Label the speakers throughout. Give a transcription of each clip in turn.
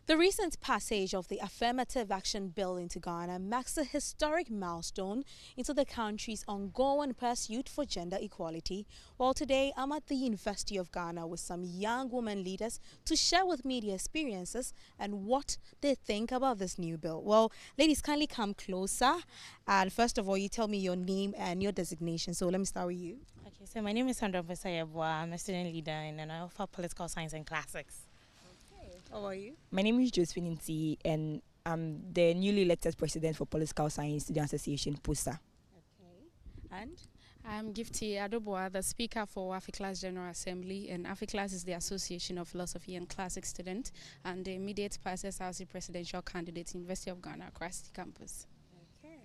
Speaker 1: The recent passage of the Affirmative Action Bill into Ghana marks a historic milestone into the country's ongoing pursuit for gender equality. Well, today I'm at the University of Ghana with some young women leaders to share with me their experiences and what they think about this new bill. Well, ladies, kindly come closer. And first of all, you tell me your name and your designation. So let me start with you.
Speaker 2: Okay, so my name is Sandra Vesayabwa. I'm a student leader and I offer political science and classics.
Speaker 1: How are you?
Speaker 3: My name is Josephine Nti, and I'm the newly elected president for Political Science Student Association, PUSA.
Speaker 1: Okay. And?
Speaker 4: I'm Gifty Adoboa, the speaker for AFICLAS General Assembly, and AFICLAS is the Association of Philosophy and Classics Students and the immediate past SRC presidential candidate, University of Ghana, Christ Campus.
Speaker 1: Okay.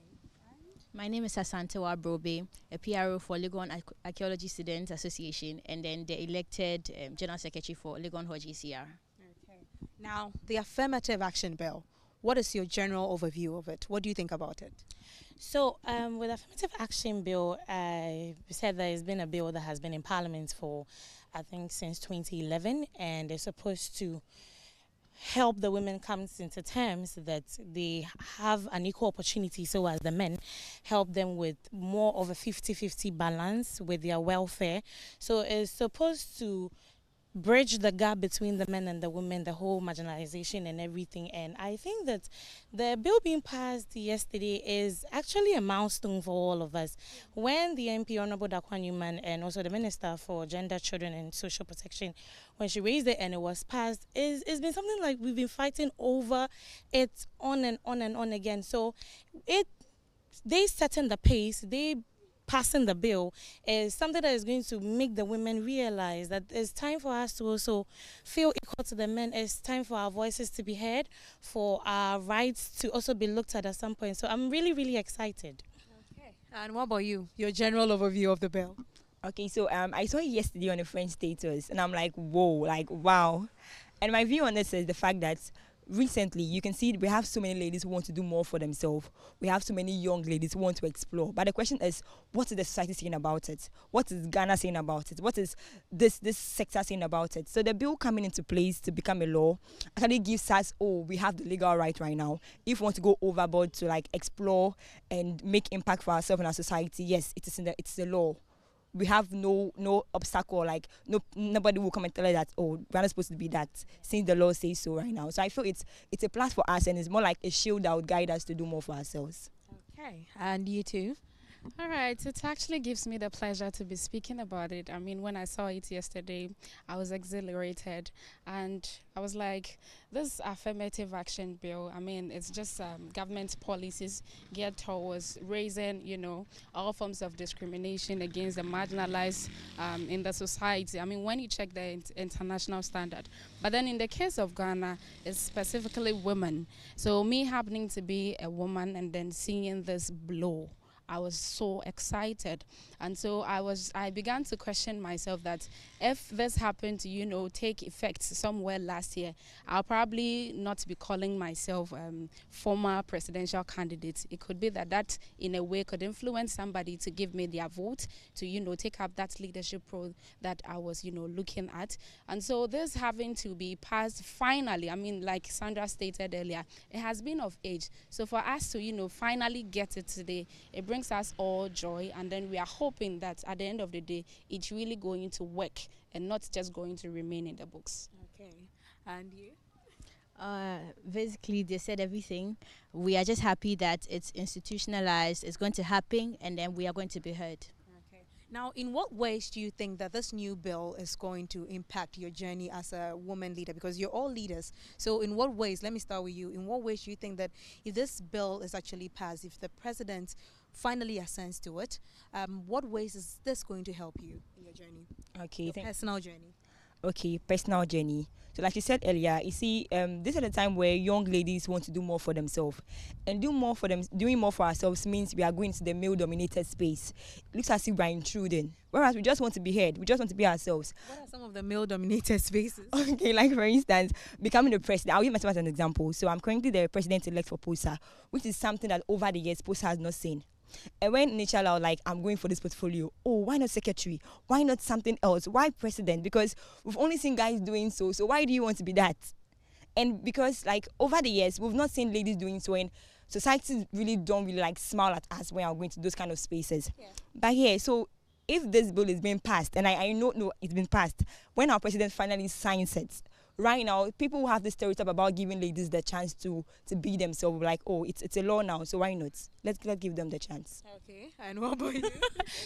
Speaker 5: My name is Asantewa Brobe, a PRO for Legon Archaeology Students Association, and then the elected General Secretary for Legon Hodge ECR.
Speaker 1: Now, the Affirmative Action Bill, what is your general overview of it? What do you think about it?
Speaker 2: So with Affirmative Action Bill, I said that it's been a bill that has been in Parliament for, I think, since 2011, and it's supposed to help the women come into terms that they have an equal opportunity so as the men, help them with more of a 50-50 balance with their welfare. So it's supposed to bridge the gap between the men and the women, the whole marginalization and everything. And I think that the bill being passed yesterday is actually a milestone for all of us. When the MP, Honorable Dakwa Newman, and also the Minister for Gender, Children and Social Protection, when she raised it and it was passed, it's been something like we've been fighting over it on and on and on again. So they setting the pace, they passing the bill is something that is going to make the women realize that it's time for us to also feel equal to the men. It's time for our voices to be heard, for our rights to also be looked at some point. So I'm really, really excited.
Speaker 1: Okay. And what about you? Your general overview of the bill?
Speaker 3: Okay, so I saw it yesterday on the French status, and I'm like, whoa, like, wow. And my view on this is the fact that recently, you can see we have so many ladies who want to do more for themselves. We have so many young ladies who want to explore. But the question is, what is the society saying about it? What is Ghana saying about it? What is this sector saying about it? So the bill coming into place to become a law actually gives us, we have the legal right now. If we want to go overboard to like explore and make impact for ourselves and our society, yes, it's the law. We have no obstacle, like nobody will come and tell us that, we're not supposed to be that, since the law says so right now. So I feel it's a plus for us, and it's more like a shield that would guide us to do more for ourselves.
Speaker 1: Okay. And you too?
Speaker 4: All right, it actually gives me the pleasure to be speaking about it. I mean, when I saw it yesterday, I was exhilarated, and I was like, this Affirmative Action Bill, I mean, it's just government policies geared towards raising, all forms of discrimination against the marginalized in the society. I mean, when you check the international standard. But then in the case of Ghana, it's specifically women. So me happening to be a woman and then seeing this blow, I was so excited. And so I began to question myself that if this happened to, take effect somewhere last year, I'll probably not be calling myself former presidential candidate. It could be that in a way could influence somebody to give me their vote to, take up that leadership role that I was, looking at. And so this having to be passed finally, I mean, like Sandra stated earlier, it has been of age. So for us to, finally get it today, it brings us all joy, and then we are hoping that at the end of the day it's really going to work and not just going to remain in the books.
Speaker 1: Okay. And you?
Speaker 5: Basically, they said everything. We are just happy that it's institutionalized, it's going to happen, and then we are going to be heard.
Speaker 1: Okay. Now, in what ways do you think that this new bill is going to impact your journey as a woman leader? Because you're all leaders. So in what ways, let me start with you, in what ways do you think that if this bill is actually passed, if the president finally assents to it, what ways is this going to help you in your journey?
Speaker 3: Okay,
Speaker 1: your personal journey.
Speaker 3: Okay, personal journey. So like you said earlier, you see, this is a time where young ladies want to do more for themselves. And doing more for ourselves means we are going to the male-dominated space. It looks as if we're intruding. Whereas we just want to be heard. We just want to be ourselves.
Speaker 1: What are some of the male-dominated spaces?
Speaker 3: Okay, like for instance, becoming the president. I'll give myself as an example. So I'm currently the president-elect for POSA, which is something that over the years POSA has not seen. And when initially I was like, I'm going for this portfolio, why not secretary? Why not something else? Why president? Because we've only seen guys doing so why do you want to be that? And because like over the years, we've not seen ladies doing so, and society really don't really like smile at us when we're going to those kind of spaces.
Speaker 1: Yeah.
Speaker 3: But yeah, so if this bill is being passed, and I know no, it's been passed, when our president finally signs it, right now people who have this stereotype about giving ladies the chance to be themselves, like, oh, it's a law now, so why not? Let's give them the chance.
Speaker 1: Okay. And what about you?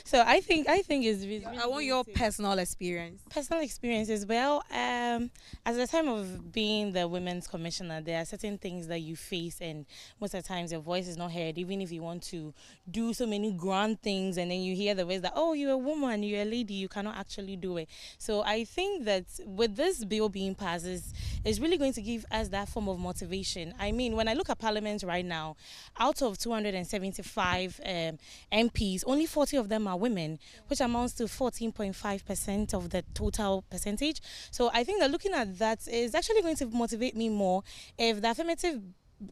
Speaker 2: So I think it's really
Speaker 1: I want your personal experience.
Speaker 2: personal experiences. Well, at the time of being the women's commissioner, there are certain things that you face, and most of the times your voice is not heard, even if you want to do so many grand things, and then you hear the words that, oh, you're a woman, you're a lady, you cannot actually do it. So I think that with this bill being passed, is really going to give us that form of motivation. I mean, when I look at Parliament right now, out of 275 MPs, only 40 of them are women, which amounts to 14.5% of the total percentage. So I think that looking at that is actually going to motivate me more. If the affirmative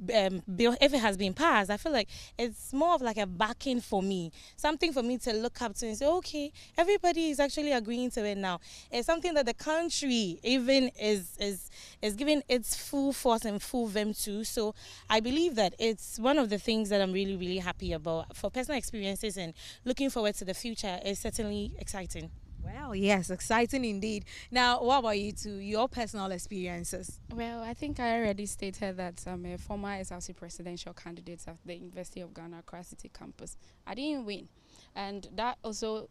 Speaker 2: bill, if it has been passed, I feel like it's more of like a backing for me, something for me to look up to and say, okay, everybody is actually agreeing to it now. It's something that the country even is giving its full force and full vim to. So I believe that it's one of the things that I'm really, really happy about. For personal experiences and looking forward to the future is certainly exciting.
Speaker 1: Well, yes, exciting indeed. Now, what about you two? Your personal experiences?
Speaker 4: Well, I think I already stated that I'm a former SLC presidential candidate at the University of Ghana, Accra City campus. I didn't win. And that also,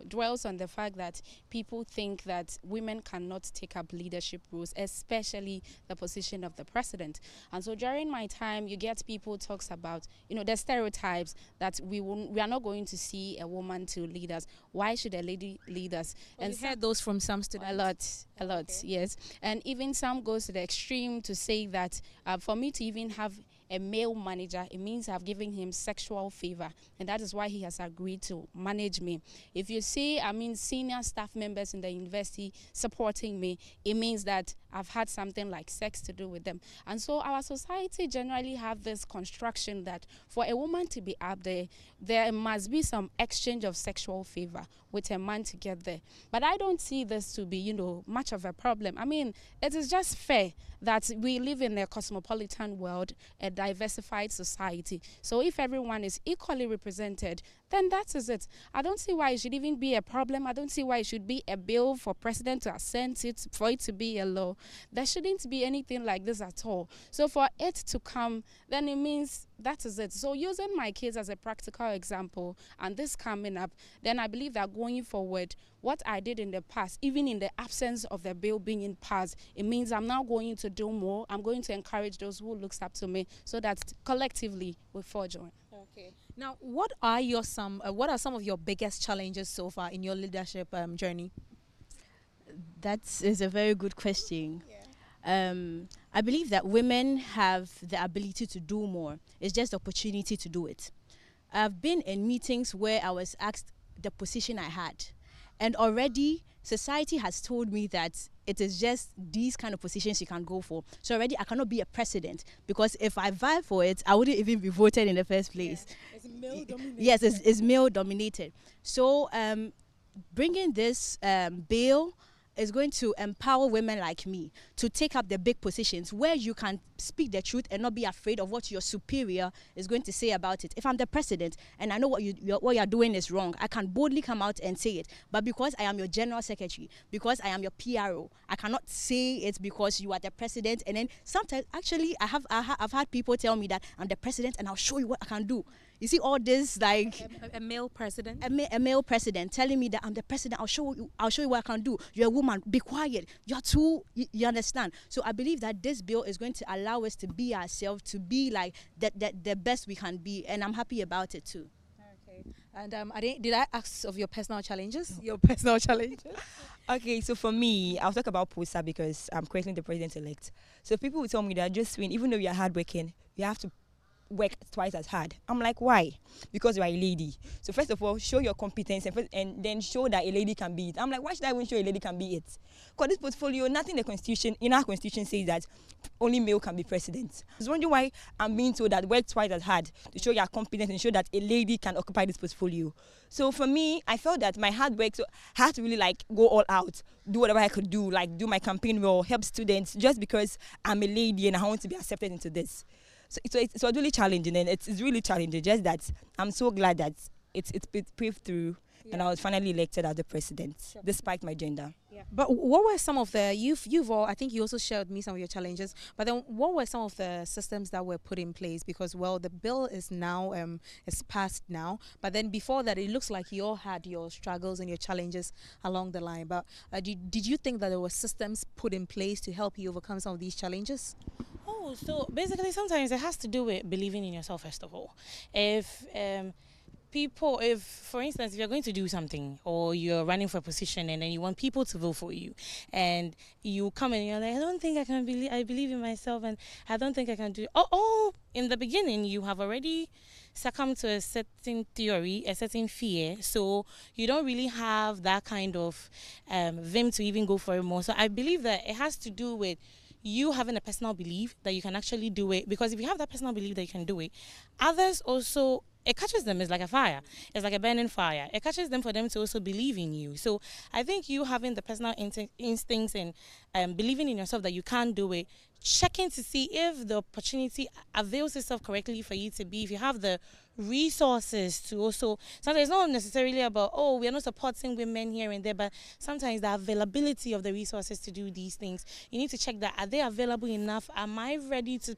Speaker 4: dwells on the fact that people think that women cannot take up leadership roles, especially the position of the president. And so during my time, you get people talks about, the stereotypes that we are not going to see a woman to lead us. Why should a lady lead us?
Speaker 1: And you heard those from some students?
Speaker 4: A lot,
Speaker 1: Okay.
Speaker 4: yes. And even some goes to the extreme to say that for me to even have a male manager, it means I've given him sexual favor, and that is why he has agreed to manage me. If you see, senior staff members in the university supporting me, it means that I've had something like sex to do with them. And so our society generally have this construction that for a woman to be up there, there must be some exchange of sexual favor with a man to get there. But I don't see this to be, much of a problem. I mean, it is just fair that we live in a cosmopolitan world, a diversified society. So if everyone is equally represented, then that is it. I don't see why it should even be a problem. I don't see why it should be a bill for president to assent it, for it to be a law. There shouldn't be anything like this at all. So for it to come, then it means that is it. So using my kids as a practical example and this coming up, then I believe that going forward, what I did in the past, even in the absence of the bill being passed, it means I'm now going to do more. I'm going to encourage those who looks up to me so that collectively we forge on.
Speaker 1: Okay. Now, what are some of your biggest challenges so far in your leadership journey?
Speaker 5: That is a very good question. I believe that women have the ability to do more. It's just the opportunity to do it. I've been in meetings where I was asked the position I had, and already society has told me that it is just these kind of positions you can go for. So already I cannot be a president, because if I vie for it, I wouldn't even be voted in the first place.
Speaker 1: Yeah. It's male dominated.
Speaker 5: Yes, it's male dominated. So bringing this bill is going to empower women like me to take up the big positions where you can speak the truth and not be afraid of what your superior is going to say about it. If I'm the president and I know what you're doing is wrong, I can boldly come out and say it. But because I am your general secretary, because I am your PRO, I cannot say it because you are the president. And then sometimes, actually, I've had people tell me that I'm the president and I'll show you what I can do. You see all this, like
Speaker 1: a male president,
Speaker 5: a male president telling me that I'm the president. I'll show you what I can do. You're a woman. Be quiet. You're too. You understand? So I believe that this bill is going to allow us to be ourselves, to be like the best we can be, and I'm happy about it too.
Speaker 1: Okay. And did I ask of your personal challenges? Your personal challenges.
Speaker 3: Okay, so for me, I'll talk about POSA because I'm currently the president-elect. So people will tell me that just win, even though you're hardworking, you have to work twice as hard. I'm like, why? Because you are a lady. So first of all, show your competence and then show that a lady can be it. I'm like, why should I even show a lady can be it? Because this portfolio, nothing in our constitution says that only male can be president. I was wondering why I'm being told that work twice as hard to show your competence and show that a lady can occupy this portfolio. So for me, I felt that my hard work, so I had to really like go all out, do whatever I could do, like do my campaign well, help students, just because I'm a lady and I want to be accepted into this. So it was really challenging, and it's really challenging. Just that I'm so glad that it's paved through, and I was finally elected as the president, despite my gender.
Speaker 1: Yeah. But what were some of the you've all, I think you also shared me some of your challenges, but then what were some of the systems that were put in place? Because well, the bill is now is passed now, but then before that it looks like you all had your struggles and your challenges along the line. But did you think that there were systems put in place to help you overcome some of these challenges?
Speaker 2: Oh, so basically sometimes it has to do with believing in yourself first of all. If for instance, if you're going to do something or you're running for a position and then you want people to vote for you and you come and you're like, I don't think I believe in myself and I don't think I can do it. Oh, in the beginning you have already succumbed to a certain theory, a certain fear, so you don't really have that kind of vim to even go for it more. So I believe that it has to do with you having a personal belief that you can actually do it, because if you have that personal belief that you can do it, others also, it catches them. It's like a fire. It's like a burning fire. It catches them for them to also believe in you. So I think you having the personal instincts and believing in yourself that you can do it, checking to see if the opportunity avails itself correctly for you to be, if you have the resources to also, sometimes it's not necessarily about, oh, we are not supporting women here and there, but sometimes the availability of the resources to do these things, you need to check that, are they available enough? Am I ready to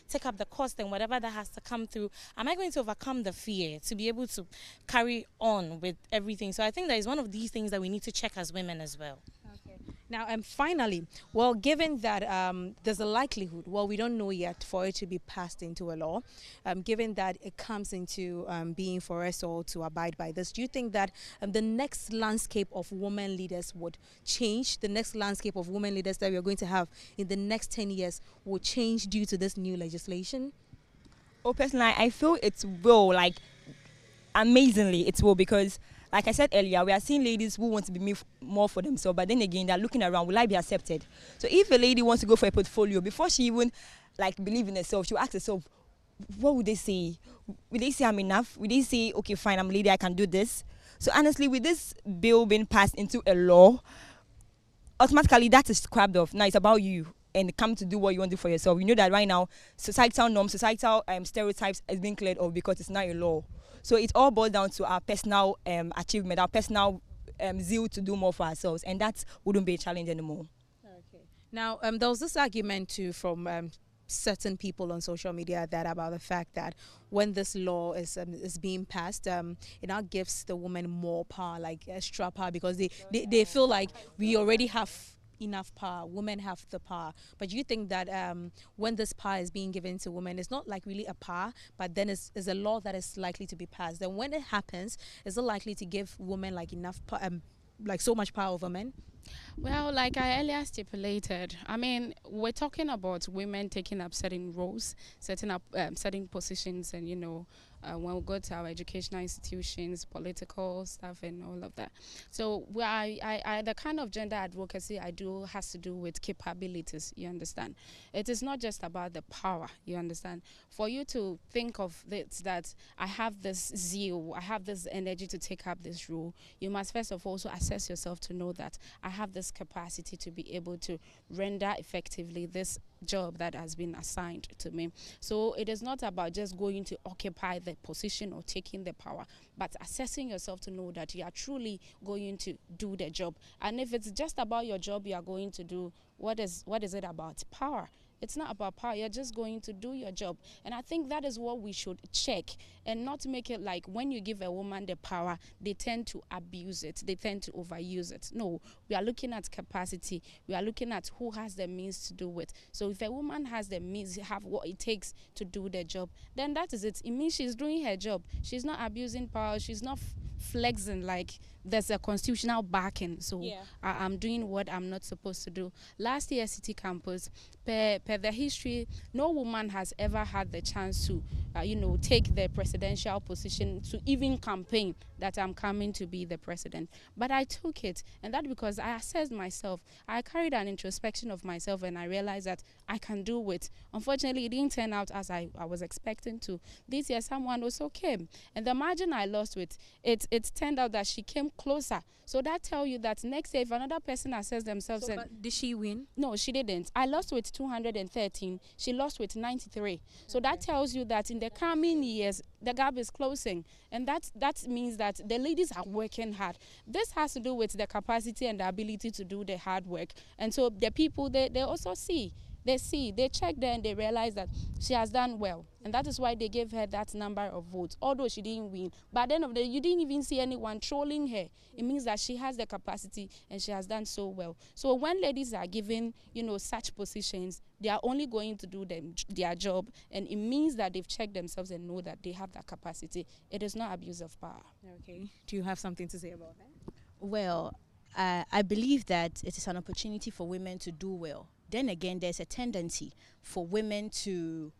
Speaker 2: take up the cost and whatever that has to come through? Am I going to overcome the fear to be able to carry on with everything? So I think that is one of these things that we need to check as women as well.
Speaker 1: Okay. Now, finally, well, given that there's a likelihood, well, we don't know yet for it to be passed into a law, given that it comes into being for us all to abide by this, do you think that the next landscape of women leaders would change? The next landscape of women leaders that we're going to have in the next 10 years will change due to this new legislation?
Speaker 3: Oh, personally, I feel it will, like, amazingly it will, because like I said earlier, we are seeing ladies who want to be more for themselves, but then again, they're looking around, will I be accepted? So if a lady wants to go for a portfolio, before she even like believe in herself, she'll ask herself, what would they say? Will they say I'm enough? Will they say, okay, fine, I'm a lady, I can do this? So honestly, with this bill being passed into a law, automatically that is scrapped off. Now it's about you and come to do what you want to do for yourself. You know that right now, societal norms, societal stereotypes is being cleared off because it's not a law. So it all boils down to our personal achievement, our personal zeal to do more for ourselves, and that wouldn't be a challenge anymore.
Speaker 1: Okay. Now, there was this argument too from certain people on social media that about the fact that when this law is being passed, it now gives the woman more power, like extra power, because they feel like we already have enough power. Women have the power. But you think that when this power is being given to women, it's not like really a power, but then it's a law that is likely to be passed. Then when it happens, is it likely to give women like enough like so much power over men?
Speaker 4: Well, like I earlier stipulated, I mean, we're talking about women taking up certain roles, setting up certain positions, and when we go to our educational institutions, political stuff, and all of that. So, the kind of gender advocacy I do has to do with capabilities. You understand? It is not just about the power. You understand? For you to think of this, that I have this zeal, I have this energy to take up this role, you must first of all also assess yourself to know that I have this capacity to be able to render effectively this job that has been assigned to me. So it is not about just going to occupy the position or taking the power, but assessing yourself to know that you are truly going to do the job. And if it's just about your job you are going to do, what is it about? Power. It's not about power. You're just going to do your job. And I think that is what we should check, and not make it like when you give a woman the power, they tend to abuse it. They tend to overuse it. No, we are looking at capacity. We are looking at who has the means to do it. So if a woman has the means, have what it takes to do the job, then that is it. It means she's doing her job. She's not abusing power. She's not flexing like there's a constitutional backing. So
Speaker 2: Yeah.
Speaker 4: I'm doing what I'm not supposed to do. Last year, City Campus, per the history, no woman has ever had the chance to, take the presidential position, to even campaign that I'm coming to be the president. But I took it, and that because I assessed myself. I carried an introspection of myself, and I realized that I can do it. Unfortunately, it didn't turn out as I was expecting to. This year, someone also came, and the margin I lost with it turned out that she came closer. So that tell you that next year, if another person assess themselves,
Speaker 1: So, but did she win?
Speaker 4: no, she didn't. I lost with 213. She lost with 93. So that tells you that in the coming years, the gap is closing. And that means that the ladies are working hard. This has to do with the capacity and the ability to do the hard work. And so the people, they also see. They check there and they realize that she has done well. And that is why they gave her that number of votes, although she didn't win. But at the end of the day, you didn't even see anyone trolling her. It means that she has the capacity and she has done so well. So when ladies are given, such positions, they are only going to do their job. And it means that they've checked themselves and know that they have that capacity. It is not abuse of power.
Speaker 1: Okay. Do you have something to say about that?
Speaker 5: Well, I believe that it is an opportunity for women to do well. Then again, there's a tendency for women to,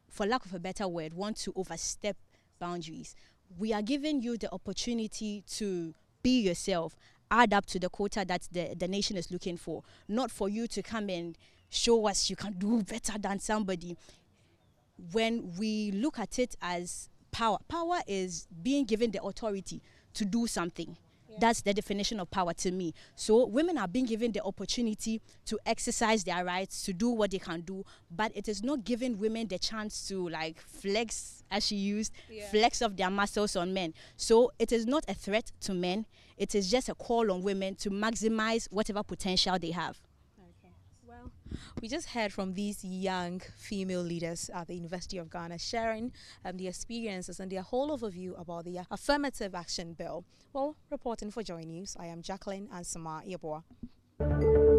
Speaker 5: for lack of a better word, want to overstep boundaries. We are giving you the opportunity to be yourself, add up to the quota that the nation is looking for, not for you to come and show us you can do better than somebody. When we look at it as power is being given the authority to do something. That's the definition of power to me. So women are being given the opportunity to exercise their rights, to do what they can do, but it is not giving women the chance to flex, as she used, flex of their muscles on men. So it is not a threat to men. It is just a call on women to maximize whatever potential they have.
Speaker 1: Well, we just heard from these young female leaders at the University of Ghana sharing the experiences and their whole overview about the Affirmative Action Bill. Well, reporting for Joy News, I am Jacqueline Ansama Yeboah.